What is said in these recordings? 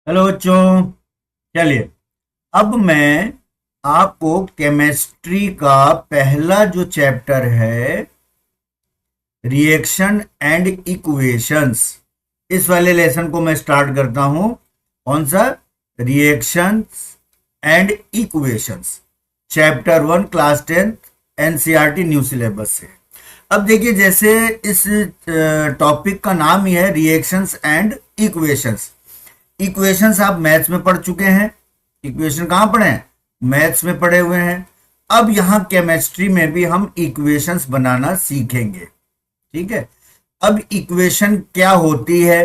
Hello बच्चों। चलिए, अब मैं आपको केमिस्ट्री का पहला जो चैप्टर है, रिएक्शन एंड इक्वेशंस, इस वाले लेसन को मैं स्टार्ट करता हूं। कौन सा? Reactions and equations, chapter 1, class 10th, NCERT new syllabus से। अब देखिए, जैसे इस टॉपिक का नाम ही है रिएक्शंस एंड इक्वेशंस। इक्वेशंस आप मैथ्स में पढ़ चुके हैं। इक्वेशन कहां पढ़े हैं? मैथ्स में पढ़े हुए हैं। अब यहां केमिस्ट्री में भी हम इक्वेशंस बनाना सीखेंगे। ठीक है। अब इक्वेशन क्या होती है,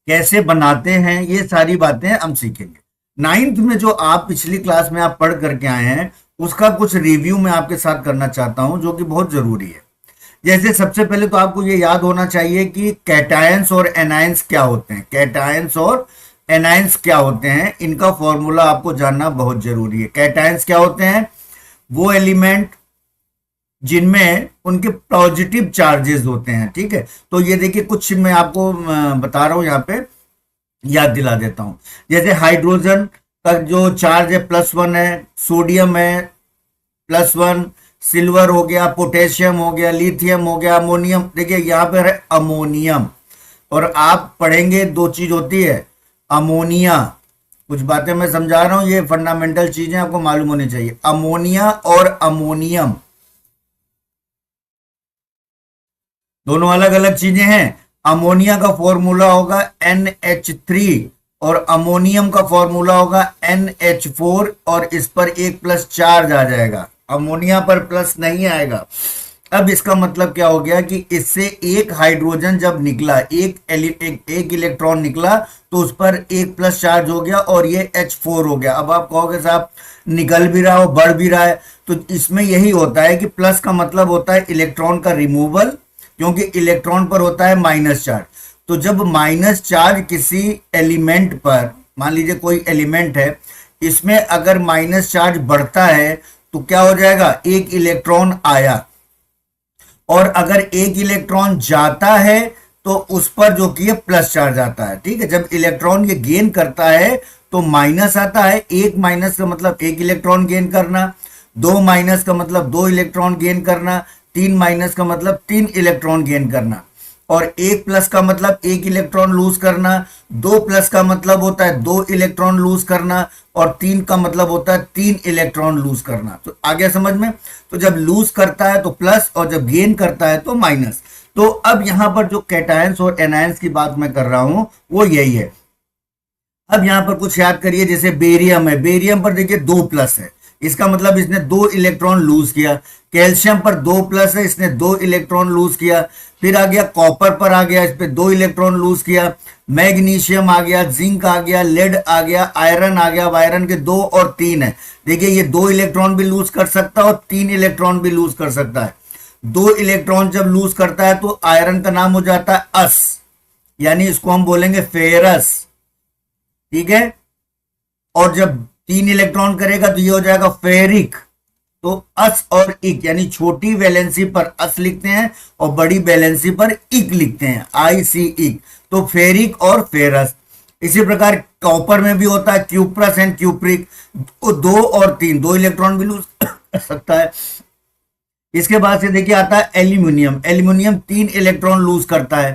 कैसे बनाते हैं, ये सारी बातें हम सीखेंगे। नाइन्थ में जो आप पिछली क्लास में आप पढ़ करके आए हैं, उसका कुछ रिव्यू मैं आपके साथ करना चाहता हूं, जो कि बहुत जरूरी है। जैसे सबसे पहले तो आपको ये याद होना चाहिए कि कैटायंस और एनायंस क्या होते हैं। कैटायंस और एनायंस क्या होते हैं, इनका फॉर्मूला आपको जानना बहुत जरूरी है। कैटायंस क्या होते हैं? वो एलिमेंट जिनमें उनके पॉजिटिव चार्जेस होते हैं। ठीक है, तो ये देखिए, कुछ मैं आपको बता रहा हूं, यहाँ पे याद दिला देता हूं। जैसे हाइड्रोजन का जो चार्ज है +1 है, सोडियम है +1, सिल्वर हो गया, पोटेशियम हो गया, लिथियम हो गया, अमोनियम। देखिए यहाँ पर है अमोनियम। और आप पढ़ेंगे, दो चीज होती है, अमोनिया। कुछ बातें मैं समझा रहा हूं, ये फंडामेंटल चीजें आपको मालूम होनी चाहिए। अमोनिया और अमोनियम दोनों अलग अलग चीजें हैं। अमोनिया का फॉर्मूला होगा NH3 और अमोनियम का फॉर्मूला होगा NH4, और इस पर एक प्लस चार्ज आ जाएगा, अमोनिया पर प्लस नहीं आएगा। अब इसका मतलब क्या हो गया कि इससे एक हाइड्रोजन जब निकला, एक इलेक्ट्रॉन निकला, तो उस पर एक प्लस चार्ज हो गया और ये H4 हो गया। अब आप कहोगे साहब निकल भी रहा हो, बढ़ भी रहा है, तो इसमें यही होता है कि प्लस का मतलब होता है इलेक्ट्रॉन का रिमूवल, क्योंकि इलेक्ट्रॉन पर होता है माइनस चार्ज। तो जब माइनस चार्ज किसी एलिमेंट पर, मान लीजिए कोई एलिमेंट है, इसमें अगर माइनस चार्ज बढ़ता है तो क्या हो जाएगा? एक इलेक्ट्रॉन आया, और अगर एक इलेक्ट्रॉन जाता है तो उस पर जो कि प्लस चार्ज आता है। ठीक है, जब इलेक्ट्रॉन ये गेन करता है तो माइनस आता है। एक माइनस का मतलब एक इलेक्ट्रॉन गेन करना, दो माइनस का मतलब दो इलेक्ट्रॉन गेन करना, तीन माइनस का मतलब तीन इलेक्ट्रॉन गेन करना, और एक प्लस का मतलब एक इलेक्ट्रॉन लूज करना, दो प्लस का मतलब होता है दो इलेक्ट्रॉन लूज करना, और तीन का मतलब होता है तीन इलेक्ट्रॉन लूज करना। तो आ गया समझ में? तो जब लूज करता है तो प्लस, और जब गेन करता है तो माइनस। तो अब यहां पर जो कैटायंस और एनायंस की बात मैं कर रहा हूं, वो यही है। अब यहां पर कुछ याद करिए, जैसे बेरियम है, बेरियम पर देखिए दो प्लस है, इसका मतलब इसने दो इलेक्ट्रॉन लूज किया। कैल्शियम पर दो प्लस है, इसने दो इलेक्ट्रॉन लूज किया। फिर आ गया कॉपर पर, आ गया, इस पे दो इलेक्ट्रॉन लूज किया। मैग्नीशियम आ गया, जिंक आ गया, लेड आ गया, आयरन आ गया। आयरन के दो और तीन है। देखिए ये दो इलेक्ट्रॉन भी लूज कर सकता है और तीन इलेक्ट्रॉन भी लूज कर सकता है। दो इलेक्ट्रॉन जब लूज करता है तो आयरन का नाम हो जाता है अस, यानी इसको हम बोलेंगे फेरस। ठीक है, और जब तीन इलेक्ट्रॉन करेगा तो ये हो जाएगा फेरिक। तो अस और इक, यानी छोटी वैलेंसी पर अस लिखते हैं और बड़ी वैलेंसी पर इक लिखते हैं, IC इक। तो फेरिक और फेरस। इसी प्रकार कॉपर में भी होता है क्यूप्रस एंड क्यूप्रिक, दो और तीन, दो इलेक्ट्रॉन भी लूज कर सकता है। इसके बाद से देखिए आता है एल्यूमिनियम। एल्यूमिनियम तीन इलेक्ट्रॉन लूज करता है।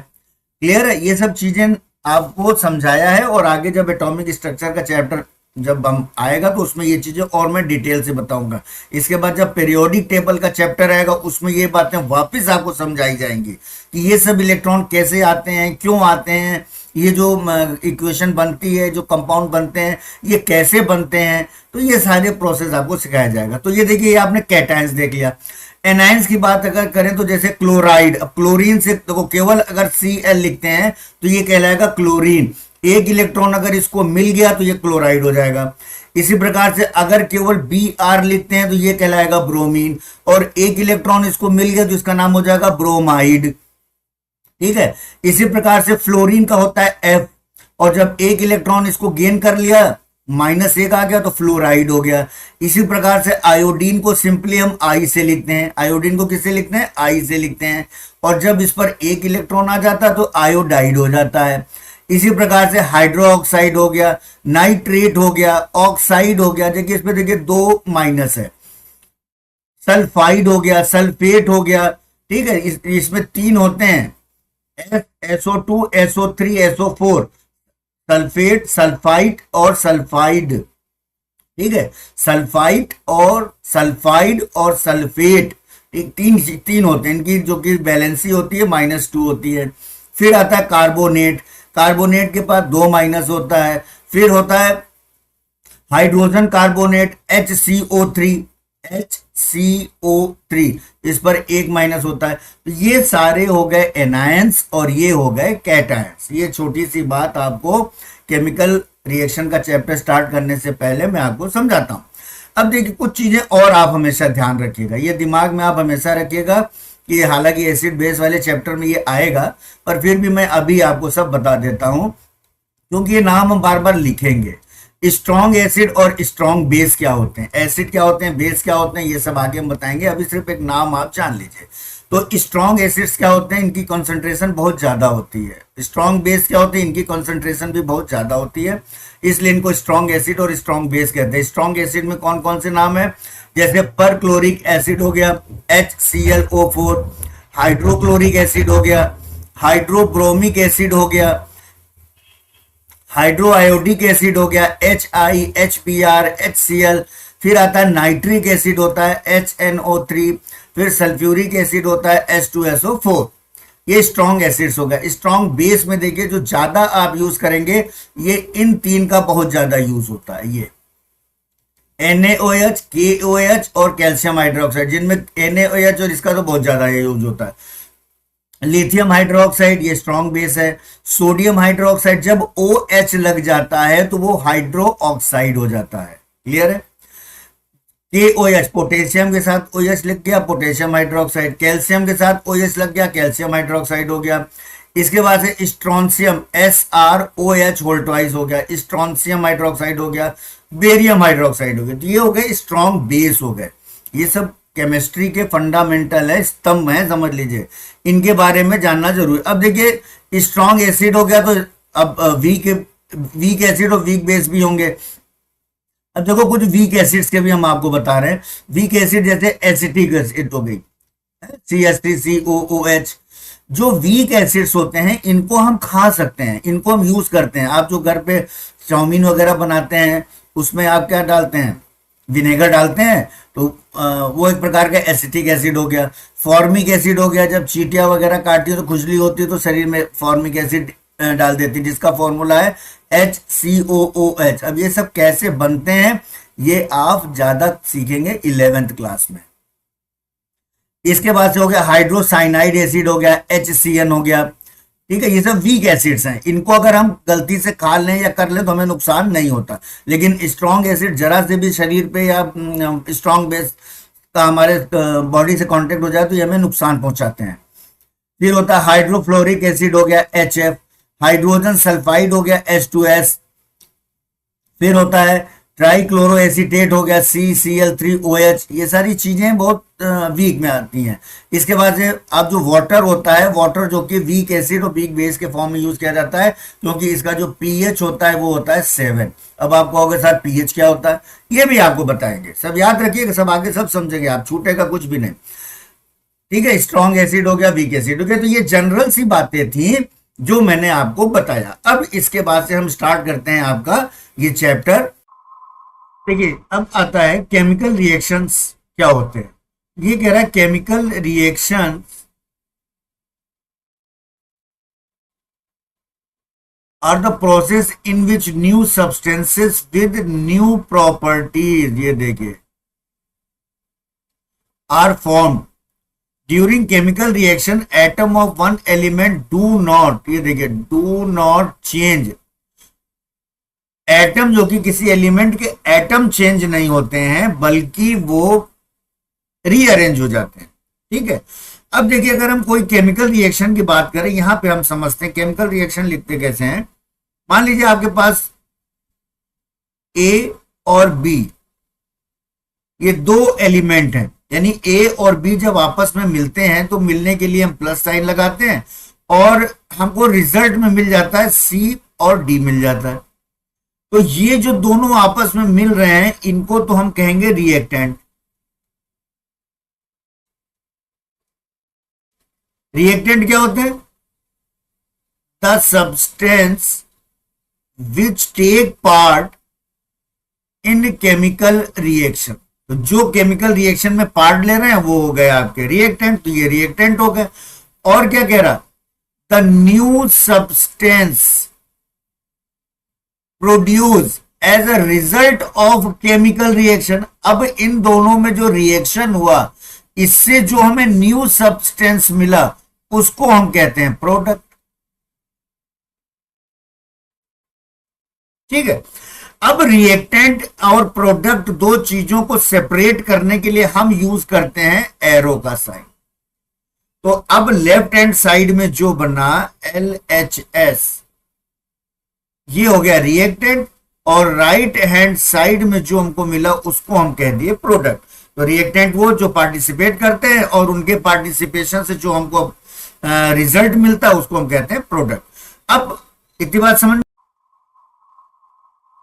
क्लियर है? ये सब चीजें आपको समझाया है, और आगे जब एटॉमिक स्ट्रक्चर का चैप्टर जब हम आएगा तो उसमें ये चीजें और मैं डिटेल से बताऊंगा। इसके बाद जब पीरियोडिक टेबल का चैप्टर आएगा उसमें ये बातें वापस आपको समझाई जाएंगी कि ये सब इलेक्ट्रॉन कैसे आते हैं, क्यों आते हैं, ये जो इक्वेशन बनती है, जो कंपाउंड बनते हैं, ये कैसे बनते हैं। तो ये सारे प्रोसेस आपको सिखाया जाएगा। तो ये देखिए, ये आपने कैटायंस देख लिया। एनायंस की बात अगर करें तो जैसे क्लोराइड, अब क्लोरीन से देखो, केवल अगर Cl लिखते हैं तो ये कहलाएगा क्लोरीन। एक इलेक्ट्रॉन अगर इसको मिल गया तो ये क्लोराइड हो जाएगा। इसी प्रकार से अगर केवल Br लिखते हैं तो ये कहलाएगा ब्रोमीन, और एक इलेक्ट्रॉन इसको मिल गया तो इसका नाम हो जाएगा ब्रोमाइड। ठीक है, इसी प्रकार से फ्लोरीन का होता है F, और जब एक इलेक्ट्रॉन इसको गेन कर लिया, -1 आ गया, तो फ्लोराइड हो गया। इसी प्रकार से आयोडीन को सिंपली हम I से लिखते हैं। आयोडीन को किससे लिखते हैं? I से लिखते हैं। और जब इस पर एक इलेक्ट्रॉन आ जाता है तो आयोडाइड हो जाता है। इसी प्रकार से हाइड्रो ऑक्साइड हो गया, नाइट्रेट हो गया, ऑक्साइड हो गया। देखिए इसमें देखिए 2 माइनस है। सल्फाइड हो गया, सल्फेट हो गया, ठीक है। इसमें 3 होते हैं, SO2, SO3, SO4, sulphate, sulphide और सल्फाइड, ठीक है। सल्फाइड और सल्फेट, तीन तीन होते हैं इनकी, जो कि बैलेंसी होती है -2 होती है। फिर आता है कार्बोनेट, कार्बोनेट के पास 2 माइनस होता है। फिर होता है हाइड्रोजन कार्बोनेट HCO3, इस पर 1 माइनस होता है। तो ये सारे हो गए एनायंस और ये हो गए कैटायंस। ये छोटी सी बात आपको केमिकल रिएक्शन का चैप्टर स्टार्ट करने से पहले मैं आपको समझाता हूं। अब देखिए कुछ चीजें और आप हमेशा ध्यान रखिएगा, ये दिमाग में आप हमेशा रखिएगा कि हालांकि एसिड बेस वाले चैप्टर में ये आएगा, पर फिर भी मैं अभी आपको सब बता देता हूं, क्योंकि ये नाम हम बार बार लिखेंगे। स्ट्रॉन्ग एसिड और स्ट्रॉन्ग बेस क्या होते हैं, एसिड क्या होते हैं, बेस क्या होते हैं, ये सब आगे हम बताएंगे। अभी सिर्फ एक नाम आप जान लीजिए। तो स्ट्रॉन्ग एसिड्स क्या होते हैं, इनकी कंसंट्रेशन बहुत ज्यादा होती है। स्ट्रॉन्ग बेस क्या होते हैं, इनकी कंसंट्रेशन भी बहुत ज्यादा होती है, इसलिए इनको स्ट्रॉन्ग एसिड और स्ट्रॉन्ग बेस कहते हैं। स्ट्रॉन्ग एसिड में कौन कौन से नाम है, जैसे परक्लोरिक एसिड हो गया HClO4, हाइड्रोक्लोरिक एसिड हो गया, हाइड्रोब्रोमिक एसिड हो गया, हाइड्रो आयोडिक एसिड हो गया HiHBr, HCl। फिर आता है नाइट्रिक एसिड होता है HNO3, फिर सल्फ्यूरिक एसिड होता है H2SO4। ये स्ट्रॉन्ग एसिड्स हो गया। स्ट्रॉन्ग बेस में देखिए जो ज्यादा आप यूज करेंगे, ये इन 3 का बहुत ज्यादा यूज होता है, ये NaOH, KOH और कैल्शियम हाइड्रोक्साइड, जिनमें NaOH और इसका तो बहुत ज्यादा यूज होता है। लिथियम हाइड्रोक्साइड, ये स्ट्रॉन्ग बेस है। सोडियम हाइड्रोक्साइड, जब OH लग जाता है तो वो हाइड्रो ऑक्साइड हो जाता है, क्लियर है। KOH, पोटेशियम के साथ OH लग गया, पोटेशियम हाइड्रोक्साइड। कैल्शियम के साथ OH लग गया, कैल्शियम हाइड्रोक्साइड हो गया। इसके बाद से स्ट्रॉन्सियम, SrOH होल ट्वाइस हो गया, स्ट्रॉन्सियम हाइड्रोक्साइड हो गया, बेरियम हाइड्रोक्साइड हो गया। तो ये हो गए स्ट्रॉन्ग बेस हो गए। ये सब केमिस्ट्री के फंडामेंटल है, स्तंभ है, समझ लीजिए, इनके बारे में जानना जरूरी। अब देखिए स्ट्रॉन्ग एसिड हो गया, तो अब वीक एसिड और वीक बेस भी होंगे। अब देखो कुछ वीक एसिड्स के भी हम आपको बता रहे हैं। वीक एसिड जैसे एसिटिक एसिड हो गई, CH3COOH। जो वीक एसिड्स होते हैं इनको हम खा सकते हैं, इनको हम यूज करते हैं। आप जो घर पे चाउमीन वगैरह बनाते हैं, उसमें आप क्या डालते हैं, विनेगर डालते हैं, तो वो एक प्रकार का एसिटिक एसिड हो गया। फॉर्मिक एसिड हो गया, जब चींटियां वगैरह काटती है तो खुजली होती है तो शरीर में फॉर्मिक एसिड डाल देती है, जिसका फॉर्मूला है HCOOH। अब ये सब कैसे बनते हैं ये आप ज्यादा सीखेंगे 11th क्लास में। इसके बाद से हो गया हाइड्रोसाइनाइड एसिड हो गया, HCN हो गया, ठीक है। ये सब वीक एसिड्स हैं, इनको अगर हम गलती से खा लें या कर लें तो हमें नुकसान नहीं होता। लेकिन स्ट्रॉन्ग एसिड जरा से भी शरीर पे या स्ट्रॉन्ग बेस का हमारे बॉडी से कांटेक्ट हो जाए तो ये हमें नुकसान पहुंचाते हैं। फिर होता है हाइड्रोफ्लोरिक एसिड हो गया HF, हाइड्रोजन सल्फाइड हो गया H2S। फिर होता है ट्राइक्लोरो एसीटेट हो गया CCl3OH। ये सारी चीजें बहुत वीक में आती हैं। इसके बाद से अब जो वाटर होता है, वाटर जो कि वीक एसिड और वीक बेस के फॉर्म में यूज किया जाता है, क्योंकि इसका जो pH होता है वो होता है 7। अब आप कहोगे सर pH क्या होता है, ये भी आपको बताएंगे। सब याद रखिएगा, सब आगे सब समझेंगे आप, छूटेगा कुछ भी नहीं, ठीक है। स्ट्रॉन्ग एसिड हो गया, वीक एसिड हो गया। तो ये जनरल सी बातें थी जो मैंने आपको बताया। अब इसके बाद से हम स्टार्ट करते हैं आपका ये चैप्टर। देखिए अब आता है केमिकल रिएक्शंस क्या होते हैं। ये कह रहा है chemical reactions are the process in which new substances with new properties, ये देखिए, are formed during chemical reaction. Atom of one element do not, ये देखिए, डू नॉट चेंज। एटम जो कि किसी एलिमेंट के एटम चेंज नहीं होते हैं, बल्कि वो रीअरेंज हो जाते हैं, ठीक है। अब देखिए अगर हम कोई केमिकल रिएक्शन की बात करें, यहां पे हम समझते हैं केमिकल रिएक्शन लिखते कैसे हैं। मान लीजिए आपके पास ए और बी, ये दो एलिमेंट हैं, यानी ए और बी जब आपस में मिलते हैं तो मिलने के लिए हम प्लस साइन लगाते हैं, और हमको रिजल्ट में मिल जाता है सी और डी मिल जाता है। तो ये जो दोनों आपस में मिल रहे हैं इनको तो हम कहेंगे रिएक्टेंट। रिएक्टेंट क्या होते हैं? The substance which take part in chemical reaction. तो जो केमिकल रिएक्शन में पार्ट ले रहे हैं वो हो गए आपके रिएक्टेंट, तो ये रिएक्टेंट हो गए। और क्या कह रहा? The new substance produce as a result of chemical reaction. अब इन दोनों में जो रिएक्शन हुआ इससे जो हमें न्यू सब्सटेंस मिला उसको हम कहते हैं प्रोडक्ट। ठीक है। अब रिएक्टेंट और प्रोडक्ट दो चीजों को सेपरेट करने के लिए हम यूज करते हैं एरो का साइन। तो अब लेफ्ट हैंड साइड में जो बना LHS ये हो गया रिएक्टेंट, और राइट हैंड साइड में जो हमको मिला उसको हम कह दिए प्रोडक्ट। तो रिएक्टेंट वो जो पार्टिसिपेट करते हैं और उनके पार्टिसिपेशन से जो हमको रिजल्ट मिलता है उसको हम कहते हैं प्रोडक्ट। अब इतनी बात समझ,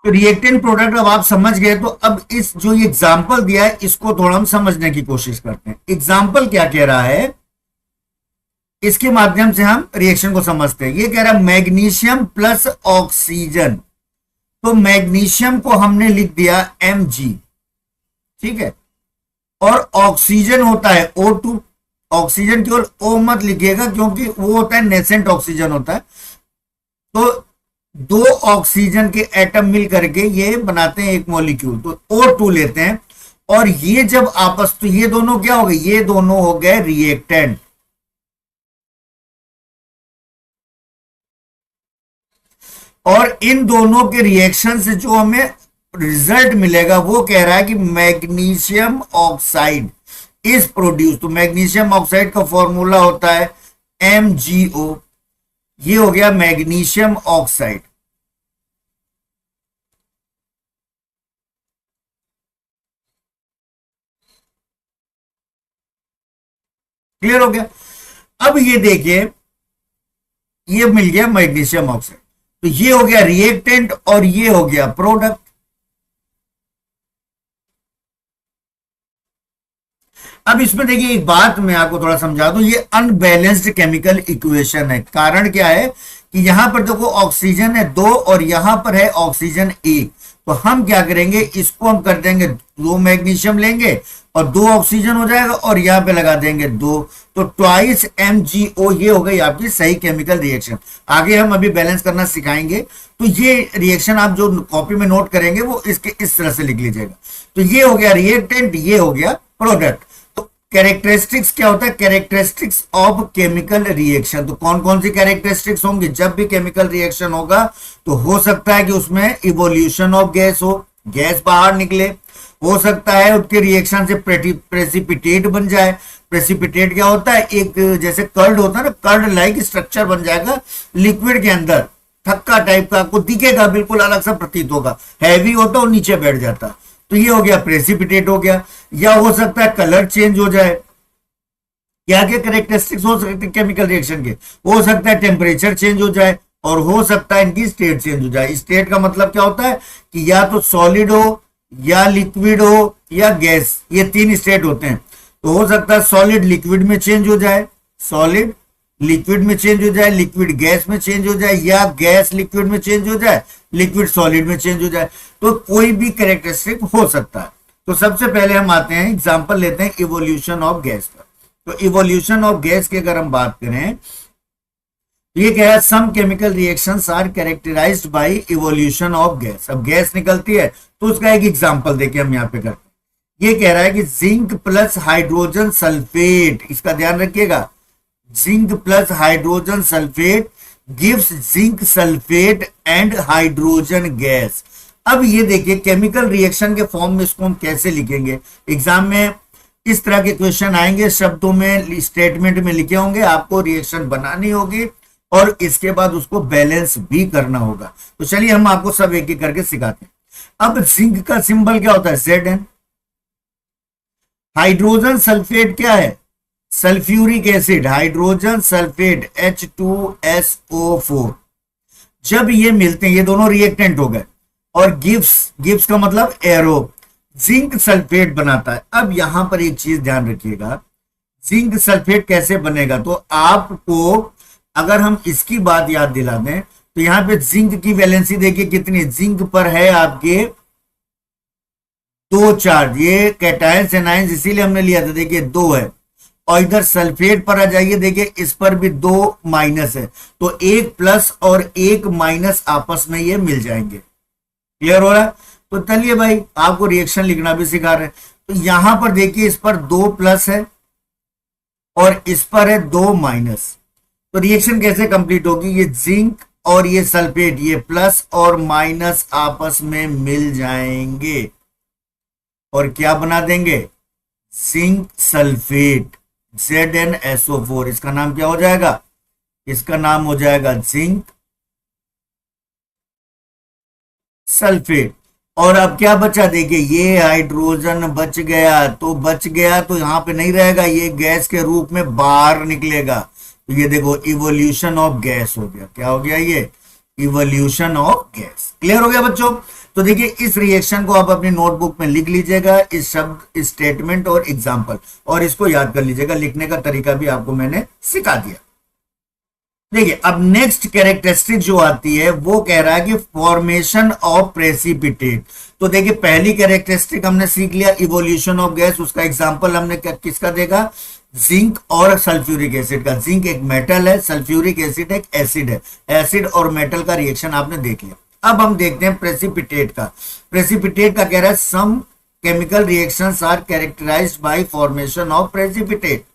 तो रिएक्टेंट प्रोडक्ट अब आप समझ गए। तो अब इस जो ये एग्जांपल दिया है इसको थोड़ा हम समझने की कोशिश करते हैं। एग्जांपल क्या कह रहा है इसके माध्यम से हम रिएक्शन को समझते हैं। ये कह रहा है मैग्नीशियम प्लस ऑक्सीजन। तो मैग्नीशियम को हमने लिख दिया Mg, ठीक है, और ऑक्सीजन होता है O2। ऑक्सीजन केवल O मत लिखिएगा क्योंकि वो होता है नेसेंट ऑक्सीजन होता है। तो दो ऑक्सीजन के एटम मिल करके ये बनाते हैं एक मॉलिक्यूल, तो O2 लेते हैं। और ये जब आपस, तो ये दोनों क्या हो गए? ये दोनों हो गए रिएक्टेंट। और इन दोनों के रिएक्शन से जो हमें रिजल्ट मिलेगा वो कह रहा है कि मैग्नीशियम ऑक्साइड इज प्रोड्यूस। तो मैग्नीशियम ऑक्साइड का फॉर्मूला होता है MgO। ये हो गया मैग्नीशियम ऑक्साइड। क्लियर हो गया? अब ये देखिए ये मिल गया मैग्नीशियम ऑक्साइड, तो ये हो गया रिएक्टेंट और ये हो गया प्रोडक्ट। अब इसमें देखिए एक बात मैं आपको थोड़ा समझा दूं, ये अनबैलेंस्ड केमिकल इक्वेशन है। कारण क्या है कि यहां पर देखो ऑक्सीजन है 2 और यहां पर है ऑक्सीजन 1। तो हम क्या करेंगे, इसको हम कर देंगे 2 मैग्नीशियम लेंगे और 2 ऑक्सीजन हो जाएगा और यहां पे लगा देंगे 2, तो ट्वाइस MgO। ये हो गई आपकी सही केमिकल रिएक्शन। आगे हम अभी बैलेंस करना सिखाएंगे। तो ये रिएक्शन आप जो कॉपी में नोट करेंगे वो इसके इस तरह से लिख लीजिएगा। तो ये हो गया रिएक्टेंट, ये हो गया प्रोडक्ट। कैरेक्टरिस्टिक्स क्या होता है? Characteristics of chemical reaction. तो कौन कौन सी कैरेक्टरिस्टिक्स होंगी? जब भी केमिकल रिएक्शन होगा तो हो सकता है कि उसमें इवोल्यूशन ऑफ गैस हो, गैस बाहर निकले। हो सकता है उसके रिएक्शन से प्रेसिपिटेट बन जाए। प्रेसिपिटेट क्या होता है? एक जैसे कर्ड होता है ना, कर्ड लाइक स्ट्रक्चर बन जाएगा लिक्विड के अंदर, थक्का टाइप का आपको दिखेगा, बिल्कुल अलग सा प्रतीत होगा, हैवी होता और नीचे बैठ जाता। तो ये हो गया प्रेसिपिटेट हो गया। या हो सकता है कलर चेंज हो जाए। क्या क्या कैरेक्टरिस्टिक्स हो सकते हैं केमिकल रिएक्शन के? हो सकता है टेम्परेचर चेंज हो जाए और हो सकता है इनकी स्टेट चेंज हो जाए। स्टेट का मतलब क्या होता है कि या तो सॉलिड हो या लिक्विड हो या गैस, ये 3 स्टेट होते हैं। तो हो सकता है सॉलिड लिक्विड में चेंज हो जाए, सॉलिड लिक्विड में चेंज हो जाए, लिक्विड गैस में चेंज हो जाए, या गैस लिक्विड में चेंज हो जाए, लिक्विड सॉलिड में चेंज हो जाए। तो कोई भी कैरेक्टरिस्टिक हो सकता है। तो सबसे पहले हम आते हैं, एग्जांपल लेते हैं इवोल्यूशन ऑफ गैस का। तो इवोल्यूशन ऑफ गैस की अगर हम बात करें, ये कह रहा है some chemical reactions are characterised by evolution of gas. अब गैस निकलती है तो उसका एक एग्जांपल देखिए हम यहाँ पे करते हैं। ये कह रहा है कि जिंक प्लस हाइड्रोजन सल्फेट, इसका ध्यान रखिएगा, zinc plus hydrogen sulphate gives zinc sulphate and hydrogen gas. अब ये देखिए केमिकल रिएक्शन के फॉर्म में इसको हम कैसे लिखेंगे। एग्जाम में इस तरह के क्वेश्चन आएंगे, शब्दों में स्टेटमेंट में लिखे होंगे, आपको रिएक्शन बनानी होगी और इसके बाद उसको बैलेंस भी करना होगा। तो चलिए हम आपको सब एक एक करके सिखाते हैं। अब जिंक का सिंबल क्या होता है? Zn। हाइड्रोजन सल्फेट क्या है? Sulphuric acid hydrogen sulphate H2SO4, जब ये मिलते हैं ये दोनों रिएक्टेंट हो गए, और गिब्स का मतलब एरो, जिंक सल्फेट बनाता है। अब यहां पर एक चीज ध्यान रखिएगा, जिंक सल्फेट कैसे बनेगा, तो आपको अगर हम इसकी बात याद दिला दें तो यहां पे जिंक की वैलेंसी देखिए कितनी, जिंक पर है आपके 2 चार्ज, ये कैटायंस एनायंस इसीलिए हमने लिया था, देखिए 2 है। और इधर सल्फेट पर आ जाइए, देखिए इस पर भी 2 माइनस है, तो 1 प्लस और 1 माइनस आपस में ये मिल जाएंगे। क्लियर हो रहा है? तो चलिए भाई आपको रिएक्शन लिखना भी सिखा रहे हैं। तो यहां पर देखिए इस पर 2 प्लस है और इस पर है 2 माइनस, तो रिएक्शन कैसे कंप्लीट होगी, ये जिंक और ये सल्फेट ये प्लस और माइनस आपस में मिल जाएंगे और क्या बना देंगे, जिंक सल्फेट ZnSO4। इसका नाम क्या हो जाएगा, इसका नाम हो जाएगा जिंक सल्फेट। और अब क्या बचा, देखिए ये हाइड्रोजन बच गया, तो यहां पे नहीं रहेगा, ये गैस के रूप में बाहर निकलेगा। तो ये देखो इवोल्यूशन ऑफ गैस हो गया, क्या हो गया, ये इवोल्यूशन ऑफ गैस। क्लियर हो गया बच्चों? तो देखिए इस रिएक्शन को आप अपनी नोटबुक में लिख लीजिएगा, इस शब्द स्टेटमेंट और एग्जाम्पल, और इसको याद कर लीजिएगा, लिखने का तरीका भी आपको मैंने सिखा दिया। देखिए अब नेक्स्ट कैरेक्टरिस्टिक जो आती है वो कह रहा है कि फॉर्मेशन ऑफ प्रेसिपिटेट। तो देखिए पहली कैरेक्टरिस्टिक हमने सीख लिया इवोल्यूशन ऑफ गैस, उसका एग्जांपल हमने किसका देखा, जिंक और सल्फ्यूरिक एसिड का। जिंक एक मेटल है, सल्फ्यूरिक एसिड एक एसिड है, एसिड और मेटल का रिएक्शन आपने देख लिया। अब हम देखते हैं प्रेसिपिटेट का। प्रेसिपिटेट का कह रहा है some chemical reactions are characterised by formation of precipitate.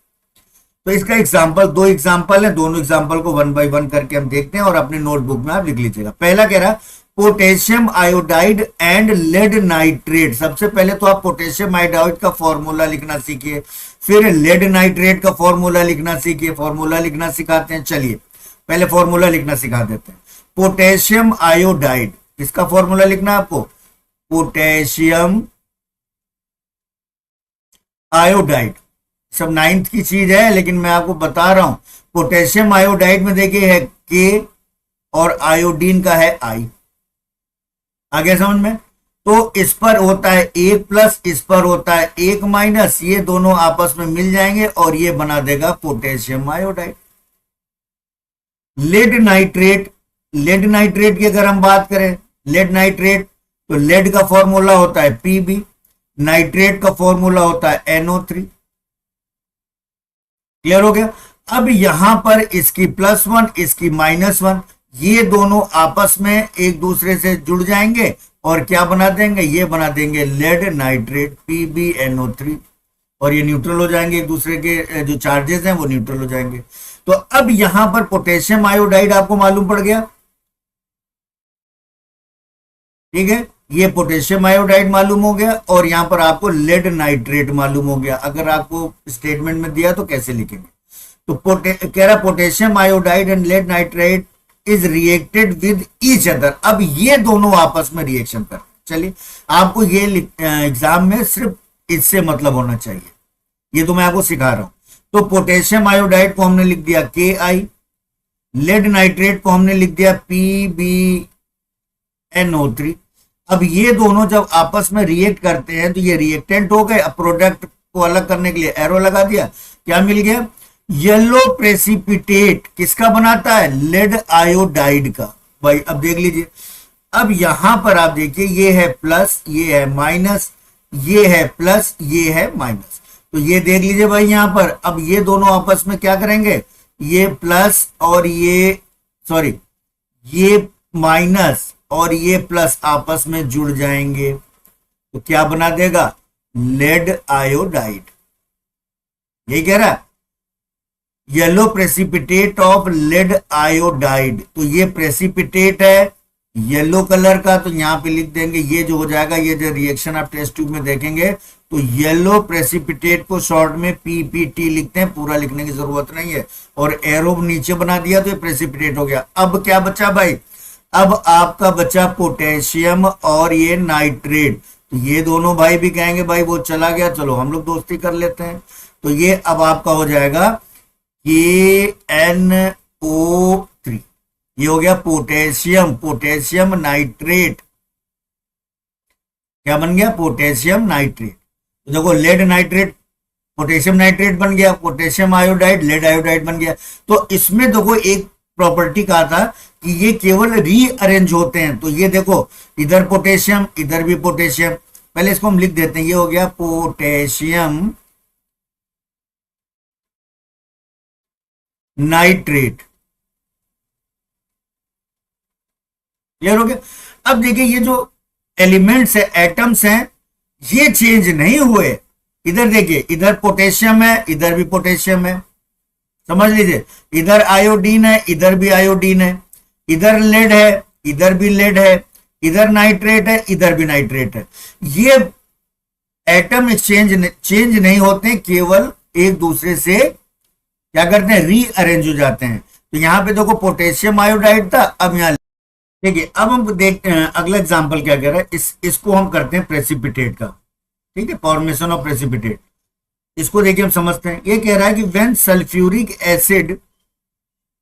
तो इसका एग्जांपल, 2 एग्जांपल है, दोनों एग्जांपल को 1 बाय 1 करके हम देखते हैं और अपने नोटबुक में आप लिख लीजिएगा। पहला कह रहा है potassium iodide and lead nitrate. सबसे पहले तो आप पोटेशियम आयोडाइड का फॉर्मूला लिखना सीखिए, फिर लेड नाइट्रेट का फॉर्मूला लिखना सीखिए। फॉर्मूला लिखना सिखाते हैं, चलिए पहले फॉर्मूला लिखना सिखा देते हैं। पोटेशियम आयोडाइड, इसका फॉर्मूला लिखना है आपको, पोटेशियम आयोडाइड, सब 9th की चीज है लेकिन मैं आपको बता रहा हूं। पोटेशियम आयोडाइड में देखिए है K और आयोडीन का है I, आगे समझ में। तो इस पर होता है 1 प्लस, इस पर होता है 1 माइनस, ये दोनों आपस में मिल जाएंगे और ये बना देगा potassium iodide. Lead nitrate, lead nitrate की अगर हम बात करें, लेड नाइट्रेट, तो लेड का फॉर्मूला होता है Pb, नाइट्रेट का फॉर्मूला होता है NO3। क्लियर हो गया? अब यहां पर इसकी +1 इसकी -1, ये दोनों आपस में एक दूसरे से जुड़ जाएंगे और क्या बना देंगे, ये बना देंगे लेड नाइट्रेट PbNO3, और ये न्यूट्रल हो जाएंगे, एक दूसरे के जो चार्जेस हैं वो न्यूट्रल हो जाएंगे। तो अब यहां पर पोटेशियम आयोडाइड आपको मालूम पड़ गया, ठीक है, ये पोटेशियम आयोडाइड मालूम हो गया, और यहां पर आपको लेड नाइट्रेट मालूम हो गया। अगर आपको स्टेटमेंट में दिया तो कैसे लिखेंगे, तो कह रहा potassium iodide and lead nitrate is reacted with each other. अब ये दोनों आपस में रिएक्शन कर, चलिए आपको ये एग्जाम में सिर्फ इससे मतलब होना चाहिए, ये तो मैं आपको सिखा रहा हूं। तो पोटेशियम आयोडाइड को हमने लिख दिया KI, लेड नाइट्रेट को हमने लिख दिया PbNO3। अब ये दोनों जब आपस में रिएक्ट करते हैं तो ये रिएक्टेंट हो गए। अब प्रोडक्ट को अलग करने के लिए एरो लगा दिया, क्या मिल गया, येलो प्रेसिपिटेट। किसका बनाता है, लेड आयोडाइड का। भाई अब देख लीजिए, अब यहां पर आप देखिए ये है प्लस, ये है माइनस, ये है प्लस, ये है माइनस। तो ये देख लीजिए भाई यहां पर, अब ये दोनों आपस में क्या करेंगे, ये प्लस और ये माइनस और ये प्लस आपस में जुड़ जाएंगे, तो क्या बना देगा, लेड आयोडाइड। यही कह रहा है, yellow precipitate of lead iodide. तो ये प्रेसिपिटेट है येलो कलर का, तो यहां पे लिख देंगे, ये जो हो जाएगा, ये जो रिएक्शन आप टेस्ट ट्यूब में देखेंगे तो येलो प्रेसिपिटेट को शॉर्ट में PPT लिखते हैं, पूरा लिखने की जरूरत नहीं है, और एरो नीचे बना दिया तो ये प्रेसिपिटेट हो गया। अब क्या बचा भाई, अब आपका बचा पोटेशियम और ये नाइट्रेट। तो ये दोनों भाई भी कहेंगे भाई वो चला गया, चलो हम लोग दोस्ती कर लेते हैं। तो ये अब आपका हो जाएगा KNO3। ये हो गया पोटेशियम, पोटेशियम नाइट्रेट। क्या बन गया? Potassium nitrate. तो देखो लेड नाइट्रेट पोटेशियम नाइट्रेट बन गया, पोटेशियम आयोडाइड लेड आयोडाइड बन गया। तो इसमें देखो एक प्रॉपर्टी कहा था कि ये केवल रीअरेंज होते हैं। तो ये देखो इधर पोटेशियम इधर भी पोटेशियम, पहले इसको हम लिख देते हैं। ये हो गया पोटेशियम नाइट्रेट। क्लियर हो गया? अब देखिए ये जो एलिमेंट्स है, एटम्स हैं, ये चेंज नहीं हुए। इधर देखिए इधर पोटेशियम है इधर भी पोटेशियम है, समझ लीजिए। इधर आयोडीन है इधर भी आयोडीन है, इधर लेड है इधर भी लेड है, इधर नाइट्रेट है इधर भी नाइट्रेट है। ये एटम एक्सचेंज चेंज नहीं होते, केवल एक दूसरे से क्या करते हैं? रीअरेंज हो जाते हैं। तो यहां पे देखो पोटेशियम आयोडाइड था, अब यहां देखिए। अब हम देखते हैं अगला एग्जांपल क्या कह रहा है। इसको हम करते हैं प्रेसिपिटेट का, ठीक है, फॉर्मेशन ऑफ प्रेसिपिटेट। इसको देखिए हम समझते हैं। ये कह रहा है कि when sulphuric acid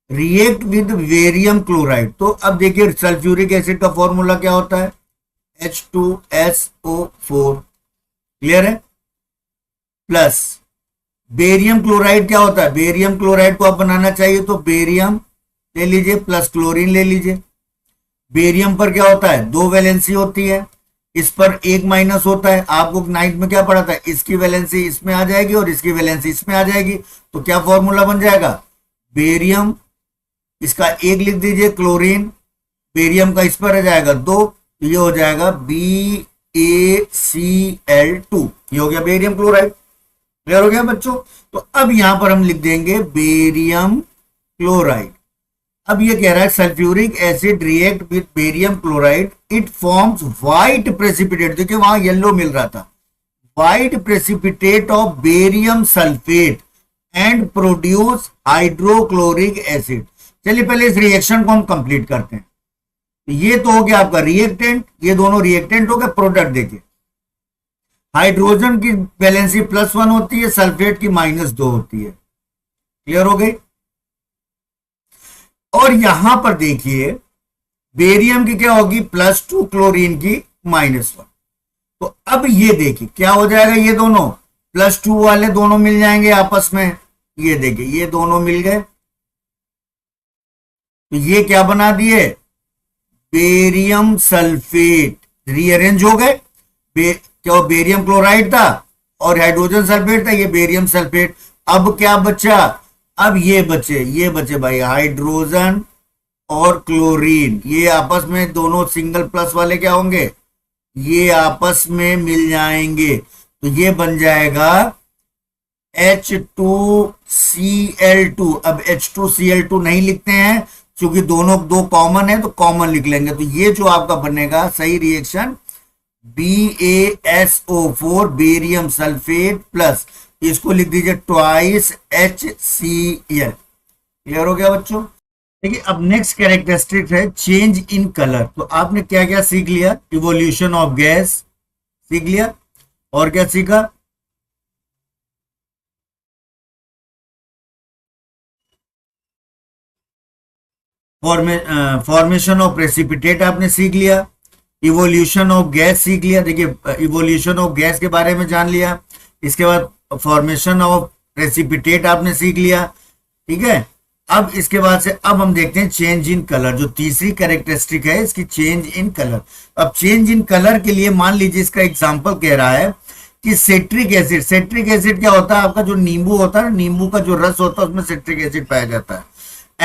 react with barium chloride. तो अब देखिए सल्फ्यूरिक एसिड का फॉर्मूला क्या होता है? H2SO4। क्लियर है? प्लस बेरियम क्लोराइड क्या होता है? बेरियम क्लोराइड को आप बनाना चाहिए तो बेरियम ले लीजिए प्लस क्लोरीन ले लीजिए। बेरियम पर क्या होता है? 2 वैलेंसी होती है, इस पर 1 माइनस होता है। आपको नाइन्थ में क्या पढ़ा था? इसकी वैलेंसी इसमें आ जाएगी और इसकी वैलेंसी इसमें आ जाएगी। तो क्या फॉर्मूला बन जाएगा? बेरियम, इसका 1 लिख दीजिए, क्लोरीन, बेरियम का इस पर आ जाएगा 2, तो ये हो जाएगा BaCl2। ये हो गया बेरियम क्लोराइड। क्लियर हो गया बच्चों? तो अब यहां पर हम लिख देंगे बेरियम क्लोराइड। अब ये कह रहा है sulphuric acid react with barium chloride, it forms white precipitate. देखिए वहां येलो मिल रहा था, white precipitate of barium sulphate and produce hydrochloric acid. चलिए पहले इस रिएक्शन को हम कंप्लीट करते हैं। ये तो हो गया आपका रिएक्टेंट, ये दोनों रिएक्टेंट हो गए। प्रोडक्ट देखिए, हाइड्रोजन की वैलेंसी +1 होती है, सल्फेट की -2 होती है। क्लियर हो गई? और यहां पर देखिए बेरियम की क्या होगी? +2, क्लोरीन की -1। तो अब ये देखिए क्या हो जाएगा? ये दोनों +2 वाले दोनों मिल जाएंगे आपस में। ये देखिए ये दोनों मिल गए, तो ये क्या बना दिए? Barium sulphate. रीअरेंज हो गए। क्या बेरियम क्लोराइड था और हाइड्रोजन सल्फेट था, ये बेरियम सल्फेट। अब क्या बचा? अब ये बचे भाई हाइड्रोजन और क्लोरीन। ये आपस में दोनों सिंगल प्लस वाले क्या होंगे? ये आपस में मिल जाएंगे। तो ये बन जाएगा H2Cl2। अब H2Cl2 नहीं लिखते हैं क्योंकि दोनों 2 कॉमन है, तो कॉमन लिख लेंगे। तो ये जो आपका बनेगा सही reaction BaSO4 barium sulphate plus इसको लिख दीजिए ट्वाइस HCl। क्लियर हो गया बच्चों? देखिए अब नेक्स्ट कैरेक्टरिस्टिक है चेंज इन कलर। तो आपने क्या क्या सीख लिया? इवोल्यूशन ऑफ गैस सीख लिया, और क्या सीखा? फॉर्मेशन ऑफ प्रेसिपिटेट आपने सीख लिया, इवोल्यूशन ऑफ गैस सीख लिया। देखिए इवोल्यूशन ऑफ गैस के बारे में जान लिया, इसके बाद फॉर्मेशन ऑफ प्रेसिपिटेट आपने सीख लिया, ठीक है। अब इसके बाद से अब हम देखते हैं चेंज इन कलर, जो तीसरी कैरेक्टरिस्टिक है इसकी, चेंज इन कलर। अब चेंज इन कलर के लिए मान लीजिए इसका एग्जांपल कह रहा है कि सिट्रिक एसिड। सिट्रिक एसिड क्या होता है? आपका जो नींबू होता है, नींबू का जो रस होता है उसमें सिट्रिक एसिड पाया जाता है।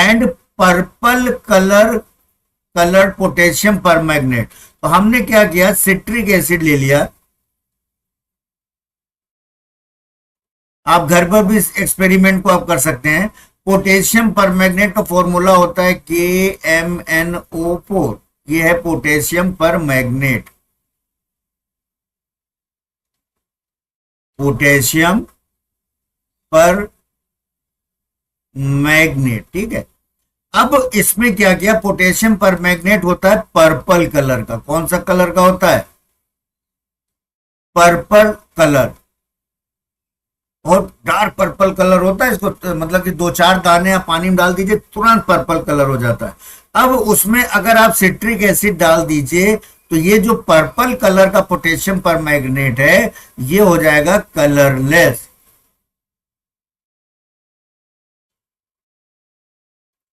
And purple coloured potassium परमैग्नेट। तो हमने क्या किया? सिट्रिक एसिड ले लिया। आप घर पर भी इस एक्सपेरिमेंट को आप कर सकते हैं। पोटेशियम परमैग्नेट का फॉर्मूला होता है KMnO4। ये है पोटेशियम परमैग्नेट, पोटेशियम पर मैग्नेट, ठीक है। अब इसमें क्या किया? पोटेशियम परमैग्नेट होता है पर्पल कलर का। कौन सा कलर का होता है? Purple colour. और डार्क पर्पल कलर होता है इसको, मतलब कि दो चार दाने आप पानी में डाल दीजिए तुरंत पर्पल कलर हो जाता है। अब उसमें अगर आप सिट्रिक एसिड डाल दीजिए तो ये जो पर्पल कलर का पोटेशियम पर मैग्नेट है ये हो जाएगा कलरलेस,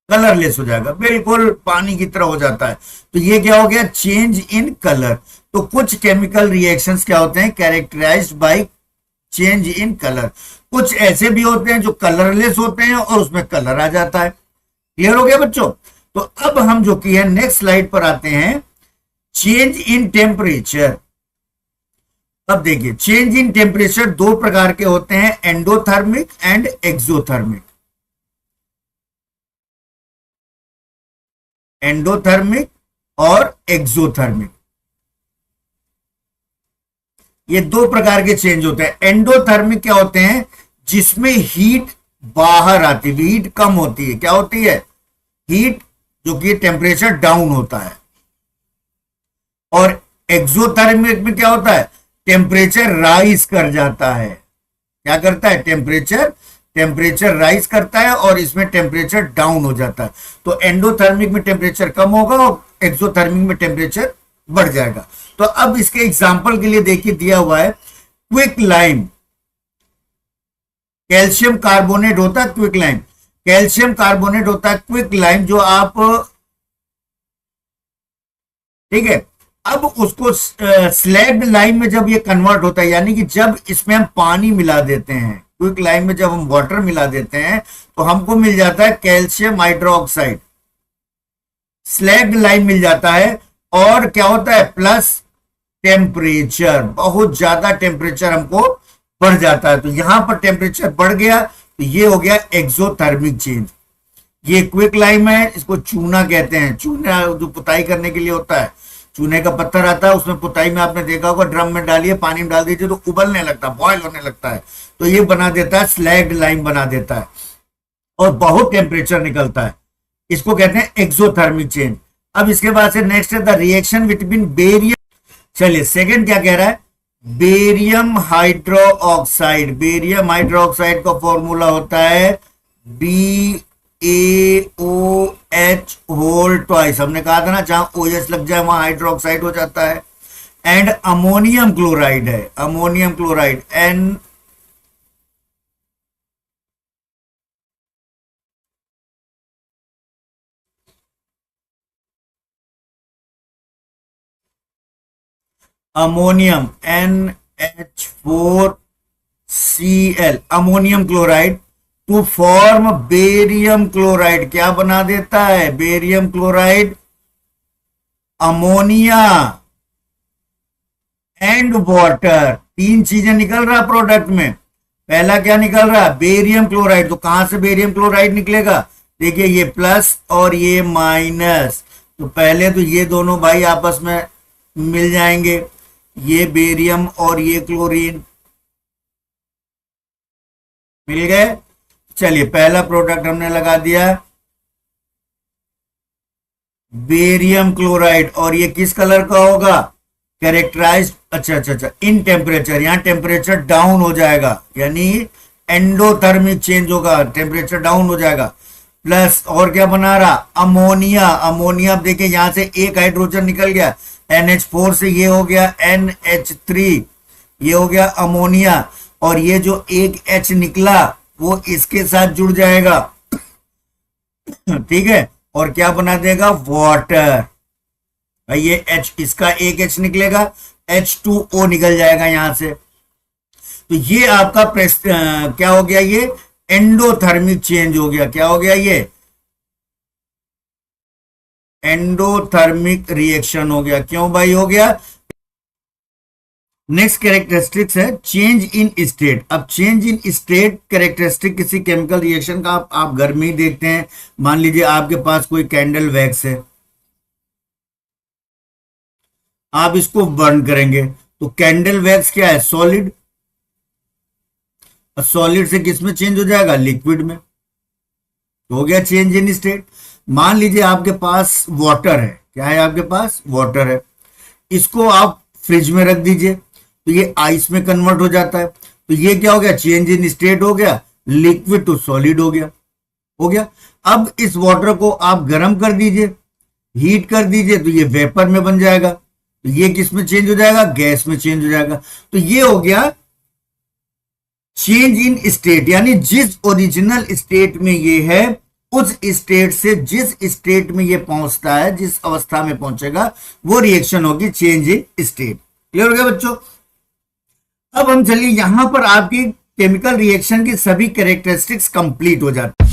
कलरलेस हो जाएगा, बिल्कुल पानी की तरह हो जाता है। तो ये क्या हो गया, चेंज इन कलर। तो कुछ केमिकल रिएक्शंस क्या होते हैं, characterised by change in colour. कुछ ऐसे भी होते हैं जो कलरलेस होते हैं और उसमें कलर आ जाता है। क्लियर हो गया बच्चों। तो अब हम जो कि है नेक्स्ट स्लाइड पर आते हैं, चेंज इन टेम्परेचर। अब देखिए चेंज इन टेम्परेचर दो प्रकार के होते हैं, एंडोथर्मिक एंड एक्सोथर्मिक। एंडोथर्मिक और एक्सोथर्मिक, ये दो प्रकार के चेंज होते हैं। एंडोथर्मिक क्या होते हैं, जिसमें हीट बाहर आती है, हीट कम होती है, क्या होती है, हीट, जो कि टेम्परेचर डाउन होता है। और एक्सोथर्मिक में क्या होता है, टेम्परेचर राइज कर जाता है। क्या करता है, टेम्परेचर राइज करता है और इसमें टेम्परेचर डाउन हो जाता है। तो एंडोथर्मिक में टेम्परेचर कम होगा और एक्सोथर्मिक में टेम्परेचर बढ़ जाएगा। तो अब इसके एग्जांपल के लिए देखिए दिया हुआ है, क्विक लाइम, कैल्शियम कार्बोनेट होता है क्विक लाइम, कैल्शियम कार्बोनेट होता है क्विक लाइम, जो आप, ठीक है। अब उसको स्लैग्ड लाइम में जब ये कन्वर्ट होता है, यानी कि जब इसमें हम पानी मिला देते हैं, क्विक लाइम में जब हम वाटर मिला देते हैं तो हमको मिल जाता है कैल्शियम हाइड्रोक्साइड, स्लैग्ड लाइम मिल जाता है। और क्या होता है, प्लस टेम्परेचर, बहुत ज्यादा टेम्परेचर हमको बढ़ जाता है। तो यहां पर टेम्परेचर बढ़ गया तो ये हो गया एक्सोथर्मिक चेंज। ये क्विक लाइम है, इसको चूना कहते हैं। चूना जो पुताई करने के लिए होता है, चूने का पत्थर आता है, उसमें पुताई में आपने देखा होगा, ड्रम में डालिए, पानी में डाल दीजिए तो उबलने लगता है, बॉयल होने लगता है। तो ये बना देता है, स्लैग्ड लाइम बना देता है और बहुत टेम्परेचर निकलता है। इसको कहते हैं एक्सोथर्मिक चेंज। अब इसके बाद से नेक्स्ट है द रिएक्शन बिटवीन बेरियम। चलिए सेकंड क्या कह रहा है, barium hydro oxide. Barium hydro oxide का फॉर्मूला होता है BaOH होल ट्वाइस। हमने कहा था ना, जहां OH लग जाए वहां हाइड्रो ऑक्साइड हो जाता है। एंड अमोनियम क्लोराइड है, ammonium chloride N, ammonium NH4Cl, ammonium chloride to form barium chloride. क्या बना देता है, barium chloride, ammonia and water. तीन चीजें निकल रहा प्रोडक्ट में। पहला क्या निकल रहा है, बेरियम क्लोराइड। तो कहां से बेरियम क्लोराइड निकलेगा, देखिए ये प्लस और ये माइनस। तो पहले तो ये दोनों भाई आपस में मिल जाएंगे, ये बेरियम और ये क्लोरीन मिल गए। चलिए पहला प्रोडक्ट हमने लगा दिया बेरियम क्लोराइड, और ये किस कलर का होगा, कैरेक्टराइज्ड, अच्छा, इन टेम्परेचर, यहां टेम्परेचर डाउन हो जाएगा, यानी एंडोथर्मिक चेंज होगा, टेम्परेचर डाउन हो जाएगा। प्लस और क्या बना रहा, अमोनिया। अमोनिया देखिए यहां से एक हाइड्रोजन निकल गया, NH4 से ये हो गया NH3, ये हो गया अमोनिया। और ये जो एक H निकला वो इसके साथ जुड़ जाएगा, ठीक है, और क्या बना देगा, वाटर। भाई ये H, इसका एक H निकलेगा, H2O निकल जाएगा यहां से। तो ये आपका क्या हो गया, ये एंडोथर्मिक चेंज हो गया। क्या हो गया, ये एंडोथर्मिक रिएक्शन हो गया। क्यों भाई हो गया। नेक्स्ट कैरेक्टरिस्टिक्स है चेंज इन स्टेट। अब चेंज इन स्टेट कैरेक्टरिस्टिक किसी केमिकल रिएक्शन का आप घर में ही देखते हैं। मान लीजिए आपके पास कोई कैंडल वैक्स है, आप इसको बर्न करेंगे तो कैंडल वैक्स क्या है, सॉलिड। सॉलिड से किस में चेंज हो जाएगा, लिक्विड में। तो हो गया चेंज इन स्टेट। मान लीजिए आपके पास वाटर है, क्या है आपके पास, वाटर है, इसको आप फ्रिज में रख दीजिए तो ये आइस में कन्वर्ट हो जाता है। तो ये क्या हो गया, चेंज इन स्टेट हो गया, लिक्विड टू सॉलिड हो गया, हो गया। अब इस वाटर को आप गर्म कर दीजिए, हीट कर दीजिए, तो ये वेपर में बन जाएगा, तो ये किस में चेंज हो जाएगा, गैस में चेंज हो जाएगा। तो ये हो गया चेंज इन स्टेट, यानी जिस ओरिजिनल स्टेट में ये है उस स्टेट से जिस स्टेट में ये पहुंचता है, जिस अवस्था में पहुंचेगा, वो रिएक्शन होगी चेंज इन स्टेट। क्लियर हो गया बच्चों। अब हम चलिए यहां पर आपकी केमिकल रिएक्शन की सभी कैरेक्टरिस्टिक्स कंप्लीट हो जाती है।